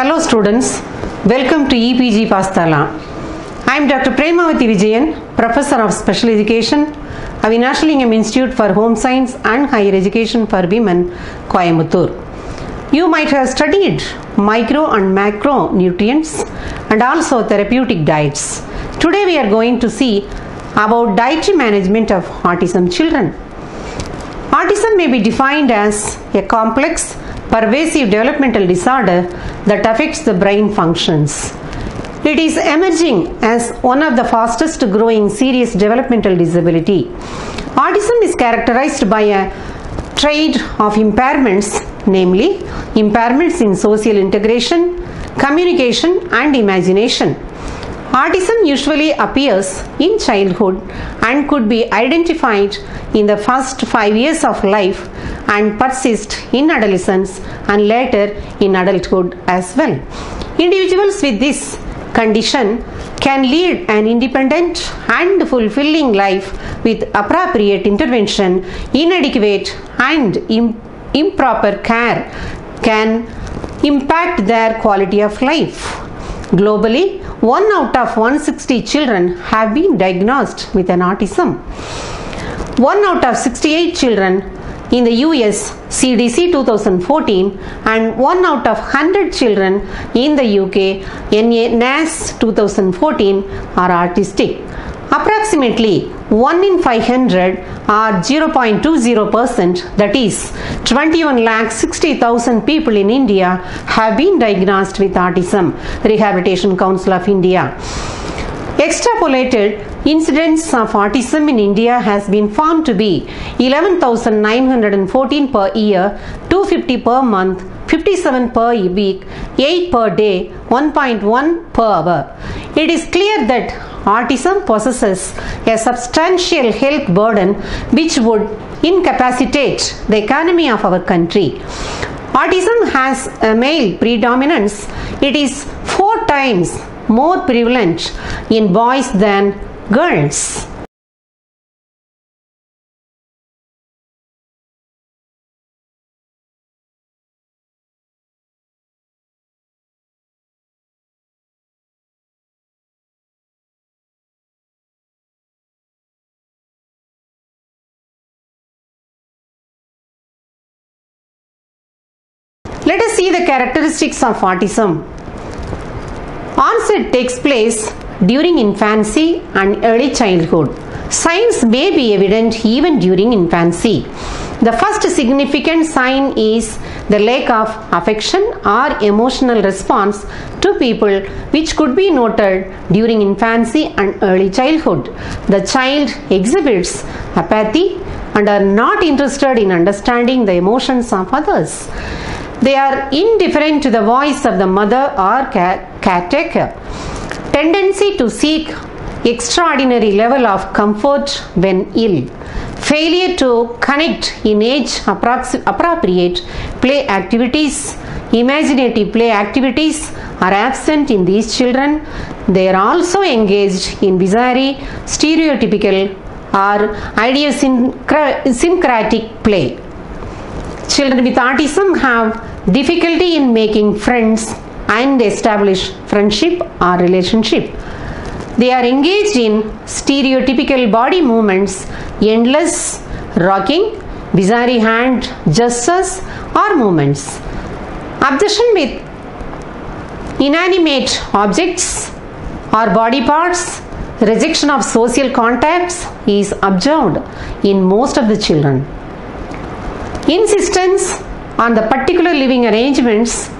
Hello students, welcome to EPG Pasthala. I am Dr. Premavati Vijayan, Professor of Special Education, Avinashalingam Institute for Home Science and Higher Education for Women, Coimbatore. You might have studied micro and macro nutrients and also therapeutic diets. Today we are going to see about dietary management of autism children. Autism may be defined as a complex, pervasive developmental disorder that affects the brain functions. It is emerging as one of the fastest growing serious developmental disability. Autism is characterized by a trade of impairments, namely impairments in social integration, communication and imagination. Autism usually appears in childhood and could be identified in the first 5 years of life and persist in adolescence and later in adulthood as well. Individuals with this condition can lead an independent and fulfilling life with appropriate intervention. Inadequate and improper care can impact their quality of life. Globally, 1 out of 160 children have been diagnosed with an autism. 1 out of 68 children in the US CDC 2014 and 1 out of 100 children in the UK NAS 2014 are autistic. Approximately 1 in 500 or 0.20%, that is 21,60,000 people in India have been diagnosed with autism. Rehabilitation Council of India. Extrapolated incidence of autism in India has been found to be 11,914 per year, 250 per month, 57 per week, 8 per day, 1.1 per hour. It is clear that autism possesses a substantial health burden which would incapacitate the economy of our country. Autism has a male predominance. It is 4 times more prevalent in boys than girls. Let us see the characteristics of autism. Onset takes place during infancy and early childhood. Signs may be evident even during infancy. The first significant sign is the lack of affection or emotional response to people, which could be noted during infancy and early childhood. The child exhibits apathy and are not interested in understanding the emotions of others. They are indifferent to the voice of the mother or caretaker. Tendency to seek extraordinary level of comfort when ill. Failure to connect in age appropriate play activities. Imaginative play activities are absent in these children. They are also engaged in bizarre, stereotypical or idiosyncratic play. Children with autism have difficulty in making friends and establish friendship or relationship. They are engaged in stereotypical body movements, endless rocking, bizarre hand gestures or movements. Obsession with inanimate objects or body parts, rejection of social contacts is observed in most of the children. Insistence on the particular living arrangements,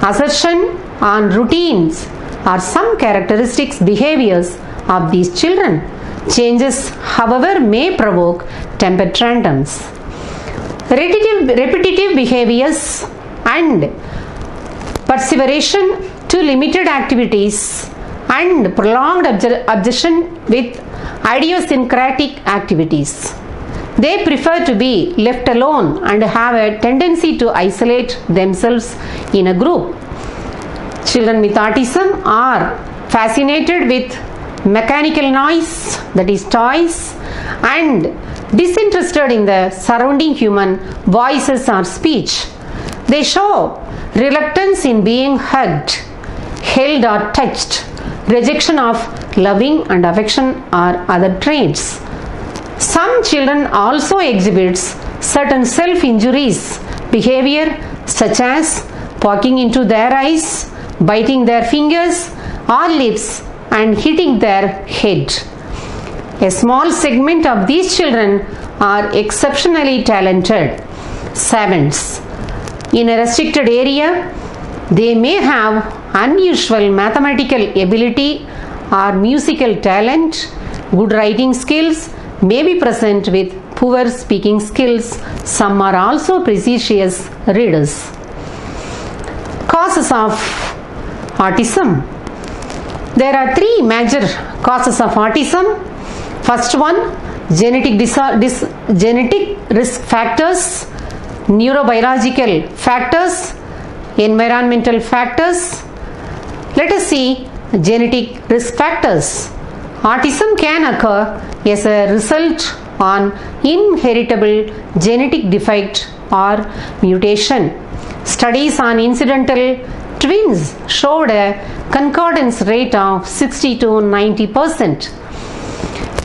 assertion on routines are some characteristics behaviors of these children. Changes, however, may provoke temper tantrums. Repetitive behaviors and perseveration to limited activities and prolonged obsession with idiosyncratic activities. They prefer to be left alone and have a tendency to isolate themselves in a group. Children with autism are fascinated with mechanical noise, that is toys, and disinterested in the surrounding human voices or speech. They show reluctance in being hugged, held or touched, rejection of loving and affection are other traits. Some children also exhibits certain self-injuries behavior such as poking into their eyes, biting their fingers or lips and hitting their head. A small segment of these children are exceptionally talented savants. In a restricted area, they may have unusual mathematical ability or musical talent. Good writing skills may be present with poor speaking skills. Some are also precocious readers. Causes of autism. There are three major causes of autism. First one, genetic risk factors, neurobiological factors, environmental factors. Let us see genetic risk factors. Autism can occur as a result on inheritable genetic defect or mutation. Studies on incidental twins showed a concordance rate of 60 to 90%.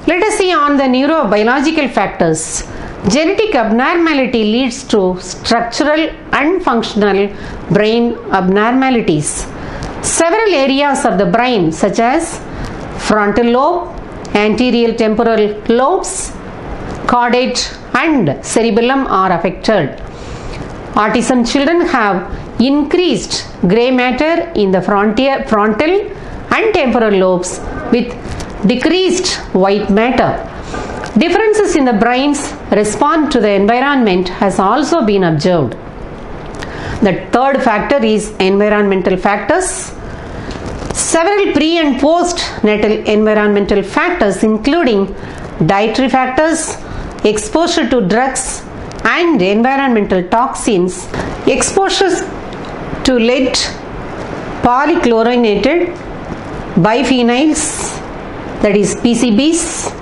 Let us see on the neurobiological factors. Genetic abnormality leads to structural and functional brain abnormalities. Several areas of the brain such as frontal lobe, anterior temporal lobes, caudate and cerebellum are affected. Autism children have increased gray matter in the frontal and temporal lobes with decreased white matter. Differences in the brain's response to the environment has also been observed. The third factor is environmental factors. Several pre and post natal environmental factors including dietary factors, exposure to drugs and environmental toxins, exposures to lead, polychlorinated biphenyls, that is PCBs,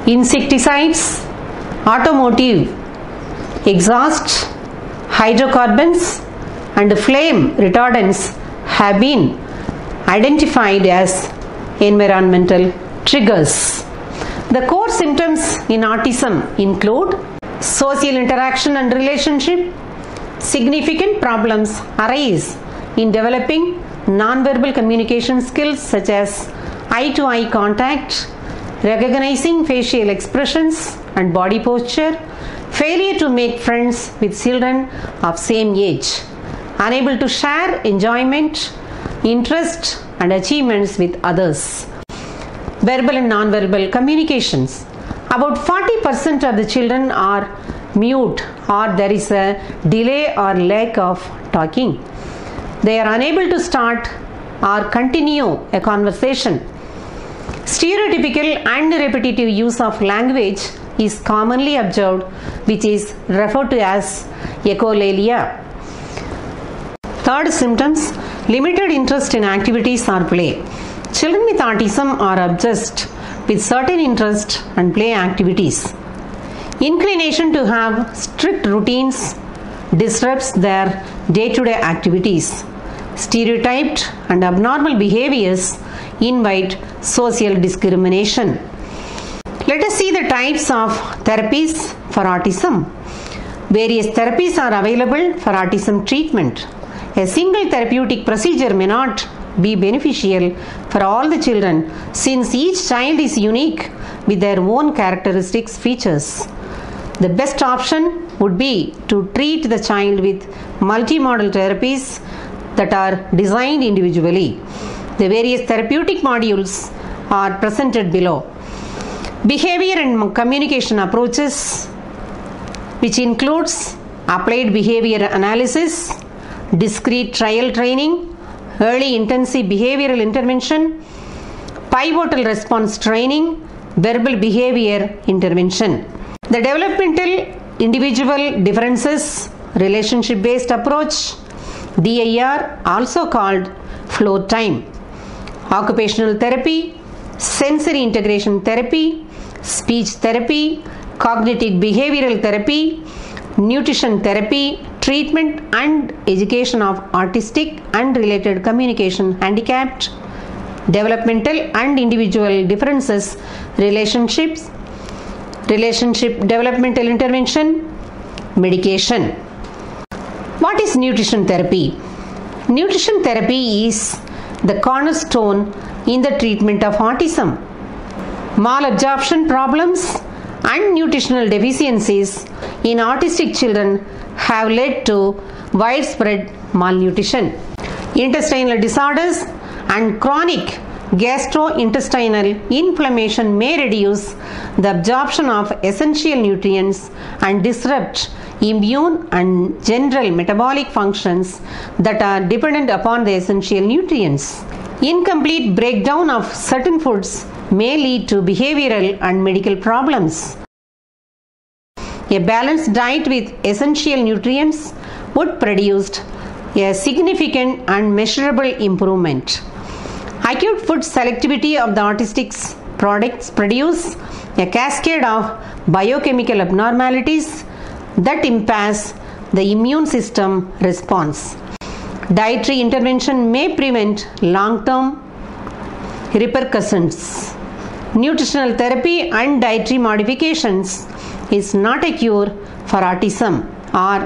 insecticides, automotive exhaust, hydrocarbons and flame retardants have been identified as environmental triggers. The core symptoms in autism include social interaction and relationship. Significant problems arise in developing non-verbal communication skills such as eye-to-eye contact, recognizing facial expressions and body posture, failure to make friends with children of same age, unable to share enjoyment, interest and achievements with others. Verbal and non-verbal communications. About 40% of the children are mute or there is a delay or lack of talking. They are unable to start or continue a conversation. Stereotypical and repetitive use of language is commonly observed, which is referred to as echolalia. Third symptoms, limited interest in activities or play. Children with autism are obsessed with certain interest and play activities. Inclination to have strict routines disrupts their day-to-day activities. Stereotyped and abnormal behaviors invite social discrimination. Let us see the types of therapies for autism. Various therapies are available for autism treatment. A single therapeutic procedure may not be beneficial for all the children since each child is unique with their own characteristics features. The best option would be to treat the child with multimodal therapies that are designed individually. The various therapeutic modules are presented below. Behavior and communication approaches, which includes applied behavior analysis, discrete trial training, early intensive behavioral intervention, pivotal response training, verbal behavior intervention. The developmental individual differences relationship based approach, DIR, also called flow time, occupational therapy, sensory integration therapy, speech therapy, cognitive behavioral therapy, nutrition therapy, treatment and education of autistic and related communication handicapped, developmental and individual differences, relationship developmental intervention, medication. What is nutrition therapy? Nutrition therapy is the cornerstone in the treatment of autism. Malabsorption problems and nutritional deficiencies in autistic children have led to widespread malnutrition. Intestinal disorders and chronic gastrointestinal inflammation may reduce the absorption of essential nutrients and disrupt immune and general metabolic functions that are dependent upon the essential nutrients. Incomplete breakdown of certain foods may lead to behavioral and medical problems. A balanced diet with essential nutrients would produce a significant and measurable improvement. Acute food selectivity of the autistic products produce a cascade of biochemical abnormalities that impairs the immune system response. Dietary intervention may prevent long-term repercussions. Nutritional therapy and dietary modifications is not a cure for autism or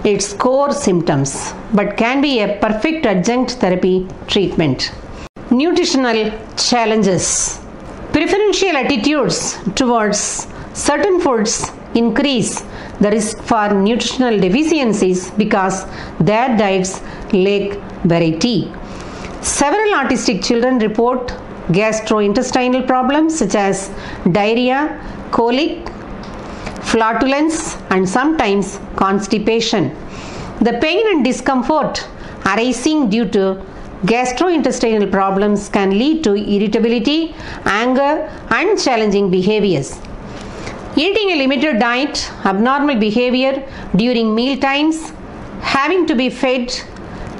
its core symptoms, but can be a perfect adjunct therapy treatment. Nutritional challenges. Preferential attitudes towards certain foods increase the risk for nutritional deficiencies because their diets lack variety. Several autistic children report gastrointestinal problems such as diarrhea, colic, flatulence, and sometimes constipation. The pain and discomfort arising due to gastrointestinal problems can lead to irritability, anger, and challenging behaviors. Eating a limited diet, abnormal behavior during meal times, having to be fed,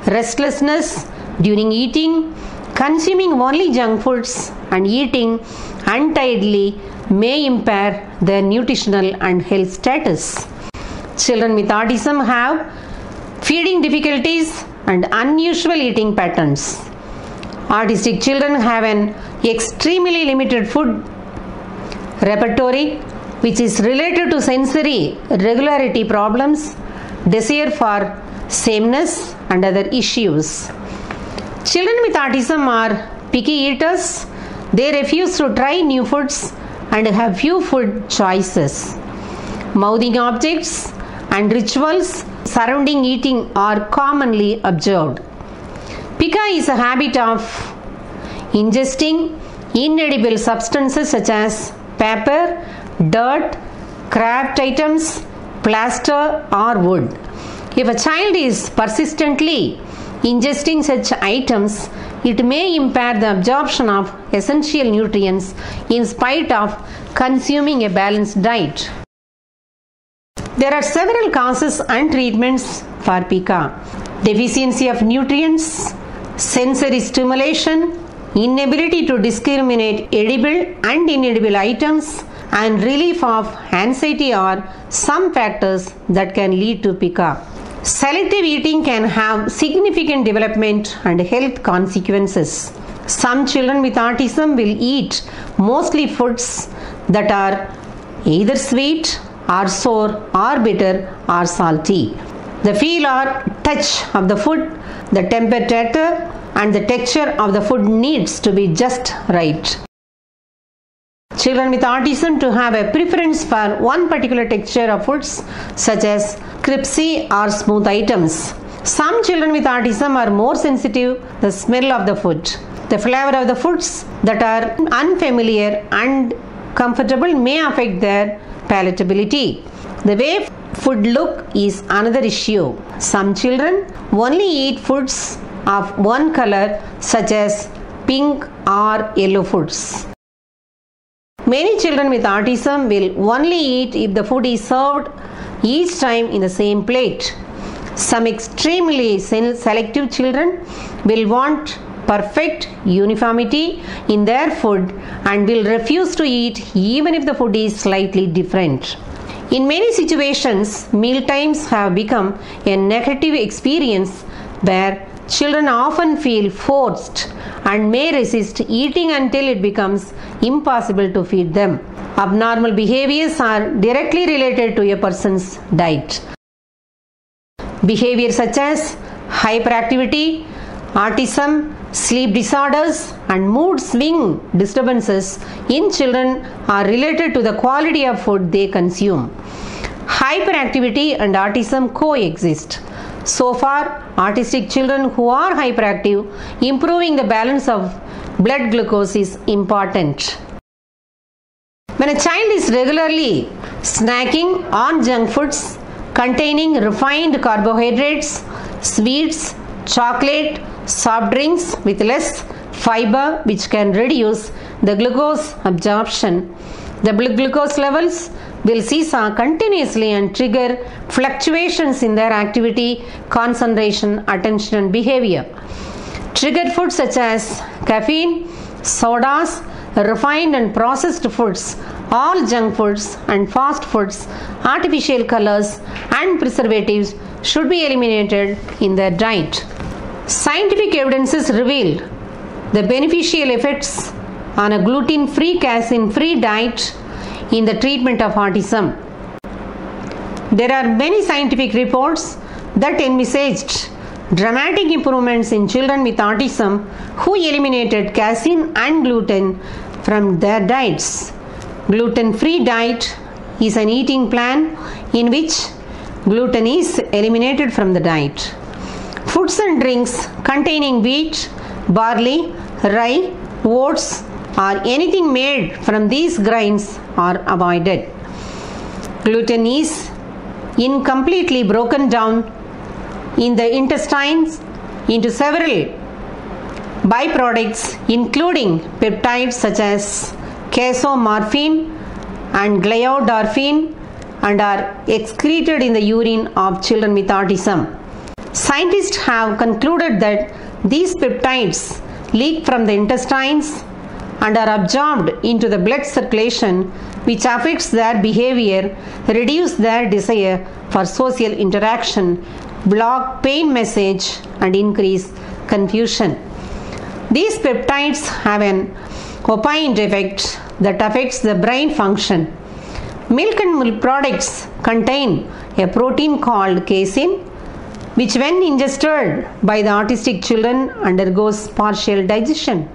restlessness during eating, consuming only junk foods, and eating untidily may impair their nutritional and health status. Children with autism have feeding difficulties and unusual eating patterns. Autistic children have an extremely limited food repertoire, which is related to sensory regularity problems, desire for sameness, and other issues. Children with autism are picky eaters. They refuse to try new foods and have few food choices. Mouthing objects and rituals surrounding eating are commonly observed. Pica is a habit of ingesting inedible substances such as paper, dirt, craft items, plaster, or wood. If a child is persistently ingesting such items, it may impair the absorption of essential nutrients in spite of consuming a balanced diet. There are several causes and treatments for pica. Deficiency of nutrients, sensory stimulation, inability to discriminate edible and inedible items, and relief of anxiety are some factors that can lead to pica. Selective eating can have significant development and health consequences. Some children with autism will eat mostly foods that are either sweet or sour or bitter or salty. The feel or touch of the food, the temperature and the texture of the food needs to be just right. Children with autism to have a preference for one particular texture of foods such as crispy or smooth items. Some children with autism are more sensitive to the smell of the food. The flavor of the foods that are unfamiliar and comfortable may affect their palatability. The way food look is another issue. Some children only eat foods of one color such as pink or yellow foods. Many children with autism will only eat if the food is served each time in the same plate. Some extremely selective children will want perfect uniformity in their food and will refuse to eat even if the food is slightly different. In many situations, meal times have become a negative experience where children often feel forced and may resist eating until it becomes impossible to feed them. Abnormal behaviors are directly related to a person's diet. Behaviors such as hyperactivity, autism, sleep disorders, and mood swing disturbances in children are related to the quality of food they consume. Hyperactivity and autism coexist. So far, autistic children who are hyperactive, improving the balance of blood glucose is important. When a child is regularly snacking on junk foods containing refined carbohydrates, sweets, chocolate, soft drinks with less fiber which can reduce the glucose absorption, the blood glucose levels will seesaw continuously and trigger fluctuations in their activity, concentration, attention and behavior. Triggered foods such as caffeine, sodas, refined and processed foods, all junk foods and fast foods, artificial colors and preservatives should be eliminated in their diet. Scientific evidences revealed the beneficial effects on a gluten-free, casein-free diet in the treatment of autism. There are many scientific reports that envisaged dramatic improvements in children with autism who eliminated casein and gluten from their diets. Gluten-free diet is an eating plan in which gluten is eliminated from the diet. Foods and drinks containing wheat, barley, rye, oats or anything made from these grains are avoided. Gluten is incompletely broken down in the intestines into several byproducts including peptides such as casomorphin and gliadorphin and are excreted in the urine of children with autism. Scientists have concluded that these peptides leak from the intestines and are absorbed into the blood circulation, which affects their behavior, reduce their desire for social interaction, block pain message and increase confusion. These peptides have an opposite effect that affects the brain function. Milk and milk products contain a protein called casein, which when ingested by the autistic children undergoes partial digestion.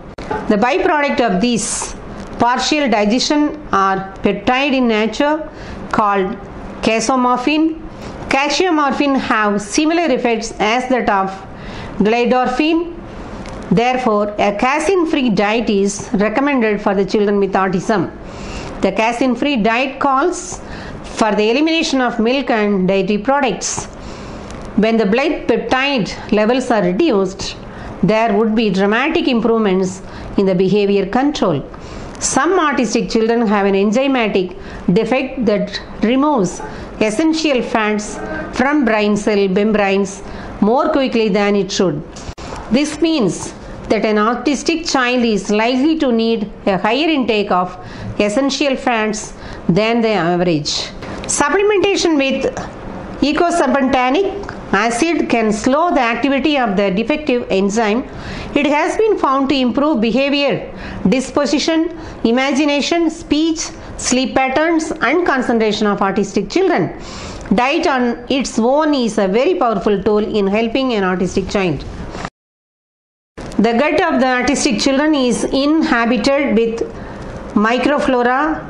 The byproduct of this partial digestion are peptide in nature called casomorphin. Casomorphin have similar effects as that of gliadorphin. Therefore, a casein-free diet is recommended for the children with autism. The casein-free diet calls for the elimination of milk and dairy products. When the blood peptide levels are reduced, there would be dramatic improvements in the behavior control. Some autistic children have an enzymatic defect that removes essential fats from brain cell membranes more quickly than it should. This means that an autistic child is likely to need a higher intake of essential fats than the average. Supplementation with eicosapentaenic acid can slow the activity of the defective enzyme. It has been found to improve behavior, disposition, imagination, speech, sleep patterns and concentration of autistic children. Diet on its own is a very powerful tool in helping an autistic child. The gut of the autistic children is inhabited with microflora,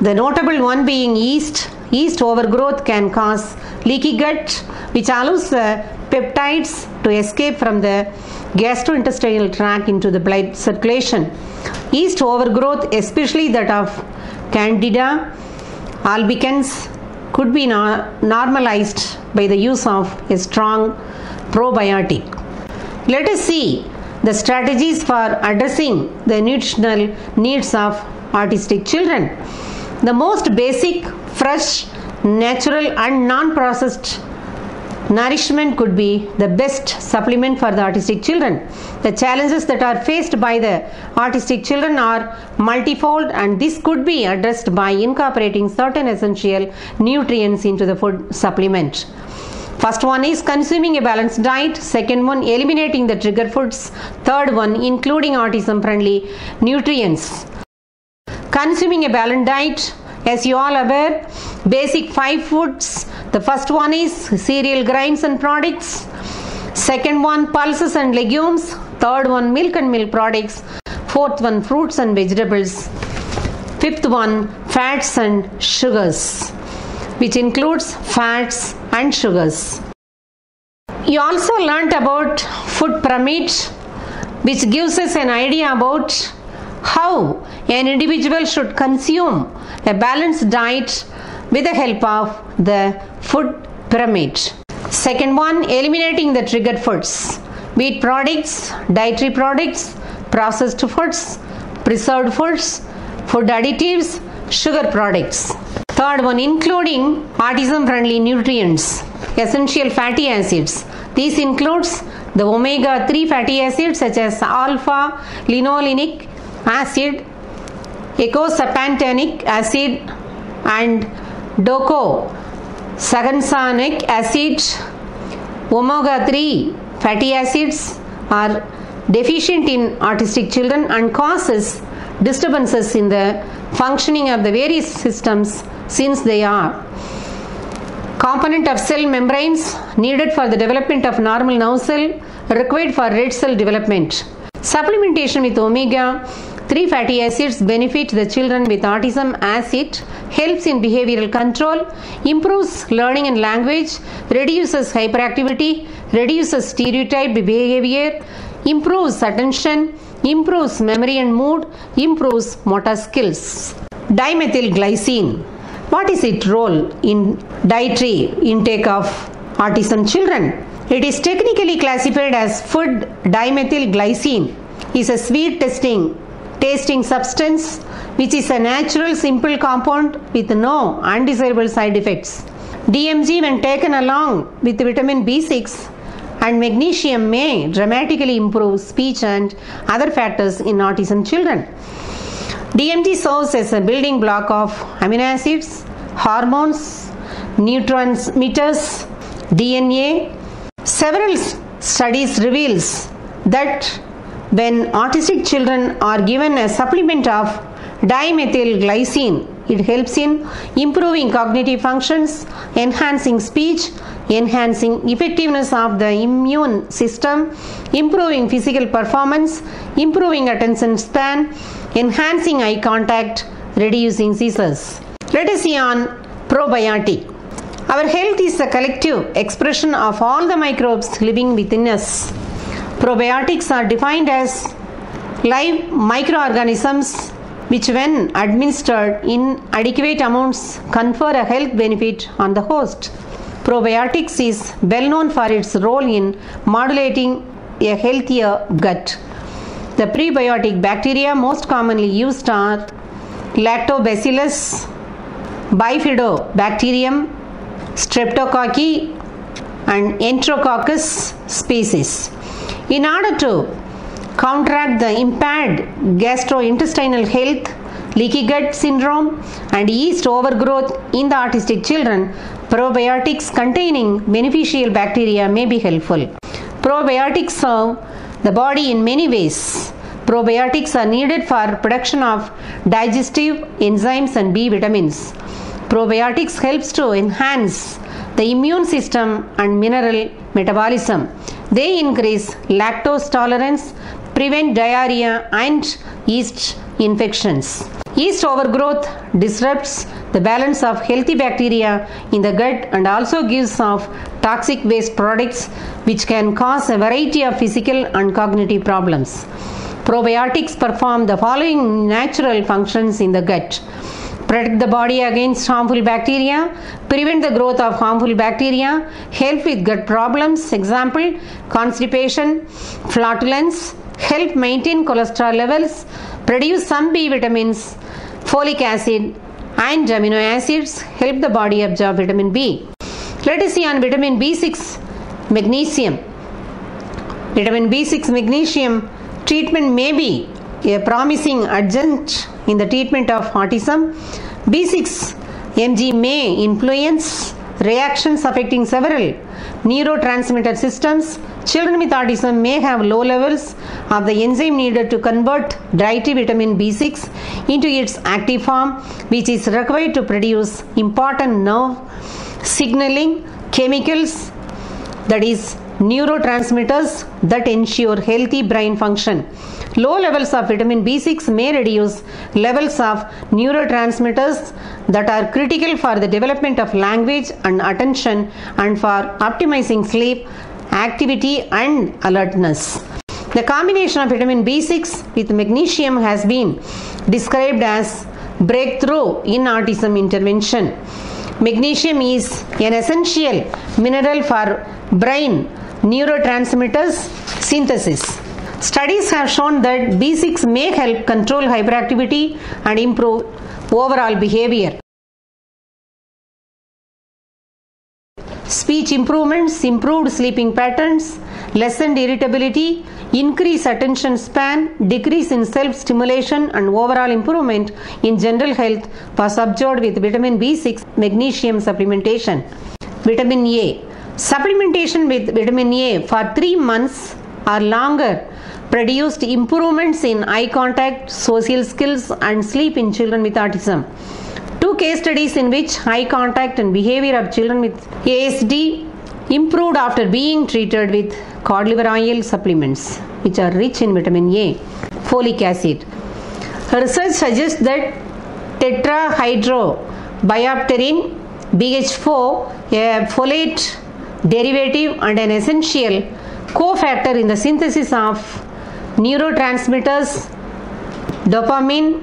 the notable one being yeast. Yeast overgrowth can cause leaky gut, which allows the peptides to escape from the gastrointestinal tract into the blood circulation. Yeast overgrowth, especially that of Candida albicans, could be normalized by the use of a strong probiotic. Let us see the strategies for addressing the nutritional needs of autistic children. The most basic, fresh, natural and non-processed nourishment could be the best supplement for the autistic children. The challenges that are faced by the autistic children are multifold, and this could be addressed by incorporating certain essential nutrients into the food supplement. First one is consuming a balanced diet. Second one, eliminating the trigger foods. Third one, including autism friendly nutrients. Consuming a balanced diet, as you all aware, basic 5 foods. The first one is cereal, grains and products. Second one, pulses and legumes. Third one, milk and milk products. Fourth one, fruits and vegetables. Fifth one, fats and sugars, which includes fats and sugars. You also learnt about food pyramid, which gives us an idea about how an individual should consume a balanced diet with the help of the food pyramid. Second one, eliminating the triggered foods, wheat products, dietary products, processed foods, preserved foods, food additives, sugar products. Third one, including autism friendly nutrients, essential fatty acids. This includes the omega-3 fatty acids such as alpha linolenic acid, eicosapentaenic acid and docosahexaenic acid. Omega-3 fatty acids are deficient in autistic children and causes disturbances in the functioning of the various systems, since they are component of cell membranes needed for the development of normal nerve cell, required for red cell development. Supplementation with omega-3 fatty acids benefit the children with autism as it helps in behavioral control, improves learning and language, reduces hyperactivity, reduces stereotyped behavior, improves attention, improves memory and mood, improves motor skills. Dimethylglycine. What is its role in dietary intake of autism children? It is technically classified as food dimethylglycine. Is a sweet tasting substance which is a natural simple compound with no undesirable side effects. DMG, when taken along with vitamin B6 and magnesium, may dramatically improve speech and other factors in autism children. DMG serves as a building block of amino acids, hormones, neurotransmitters, DNA. Several studies reveals that when autistic children are given a supplement of dimethylglycine, it helps in improving cognitive functions, enhancing speech, enhancing effectiveness of the immune system, improving physical performance, improving attention span, enhancing eye contact, reducing seizures. Let us see on probiotic. Our health is a collective expression of all the microbes living within us. Probiotics are defined as live microorganisms which, when administered in adequate amounts, confer a health benefit on the host. Probiotics is well known for its role in modulating a healthier gut. The prebiotic bacteria most commonly used are Lactobacillus, Bifidobacterium, Streptococcus and Enterococcus species. In order to counteract the impaired gastrointestinal health, leaky gut syndrome and yeast overgrowth in the autistic children, probiotics containing beneficial bacteria may be helpful. Probiotics serve the body in many ways. Probiotics are needed for production of digestive enzymes and B vitamins. Probiotics helps to enhance the immune system and mineral metabolism. They increase lactose tolerance, prevent diarrhea and yeast infections. Yeast overgrowth disrupts the balance of healthy bacteria in the gut and also gives off toxic waste products which can cause a variety of physical and cognitive problems. Probiotics perform the following natural functions in the gut: protect the body against harmful bacteria, prevent the growth of harmful bacteria, help with gut problems, example constipation, flatulence, help maintain cholesterol levels, produce some B vitamins, folic acid and amino acids, help the body absorb vitamin B. Let us see on vitamin B6 magnesium. Vitamin B6 magnesium treatment may be a promising adjunct in the treatment of autism. B6 Mg may influence reactions affecting several neurotransmitter systems. Children with autism may have low levels of the enzyme needed to convert dietary vitamin B6 into its active form, which is required to produce important nerve signaling chemicals, that is neurotransmitters that ensure healthy brain function. Low levels of vitamin B6 may reduce levels of neurotransmitters that are critical for the development of language and attention and for optimizing sleep, activity and alertness. The combination of vitamin B6 with magnesium has been described as breakthrough in autism intervention. Magnesium is an essential mineral for brain neurotransmitters synthesis. Studies have shown that B6 may help control hyperactivity and improve overall behavior. Speech improvements, improved sleeping patterns, lessened irritability, increased attention span, decrease in self-stimulation and overall improvement in general health was observed with vitamin B6 magnesium supplementation. Vitamin A. Supplementation with vitamin A for 3 months or longer produced improvements in eye contact, social skills and sleep in children with autism. 2 case studies in which eye contact and behavior of children with ASD improved after being treated with cod liver oil supplements, which are rich in vitamin A, folic acid. Research suggests that tetrahydrobiopterin BH4, a folate derivative and an essential cofactor in the synthesis of neurotransmitters dopamine,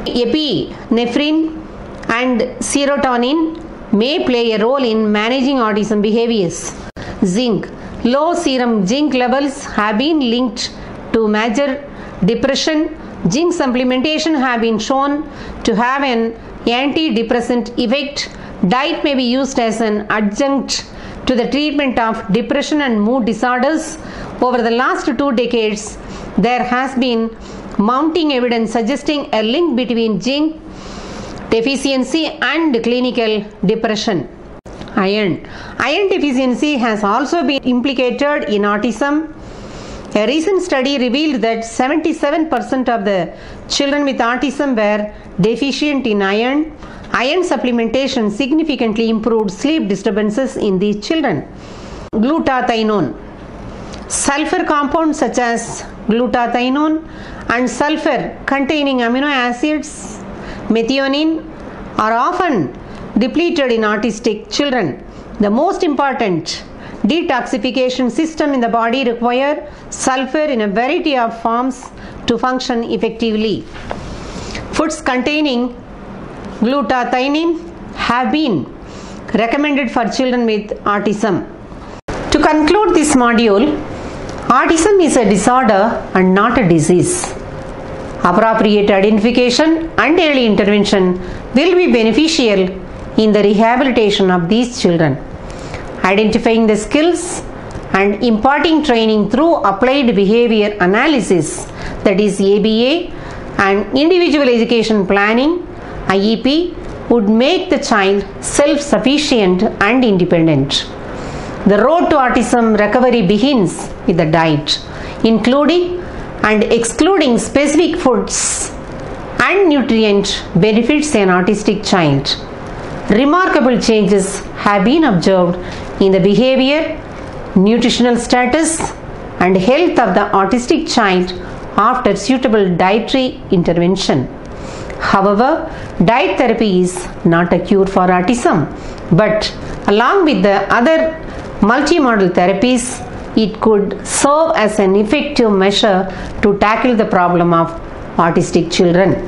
epinephrine and serotonin may play a role in managing autism behaviors. Zinc. Low serum zinc levels have been linked to major depression. Zinc supplementation have been shown to have an antidepressant effect. Diet may be used as an adjunct to the treatment of depression and mood disorders. Over the last 2 decades, there has been mounting evidence suggesting a link between zinc deficiency and clinical depression. Iron. Iron deficiency has also been implicated in autism. A recent study revealed that 77% of the children with autism were deficient in iron. Iron supplementation significantly improved sleep disturbances in these children. Glutathione. Sulfur compounds such as glutathione and sulfur containing amino acids, methionine, are often depleted in autistic children. The most important detoxification system in the body requires sulfur in a variety of forms to function effectively. Foods containing glutathione have been recommended for children with autism. To conclude this module, autism is a disorder and not a disease. Appropriate identification and early intervention will be beneficial in the rehabilitation of these children. Identifying the skills and imparting training through applied behavior analysis, that is ABA, and individual education planning, IEP, would make the child self-sufficient and independent. The road to autism recovery begins with the diet, including and excluding specific foods and nutrient benefits in an autistic child. Remarkable changes have been observed in the behavior, nutritional status, and health of the autistic child after suitable dietary intervention. However, diet therapy is not a cure for autism, but along with the other multimodal therapies, it could serve as an effective measure to tackle the problem of autistic children.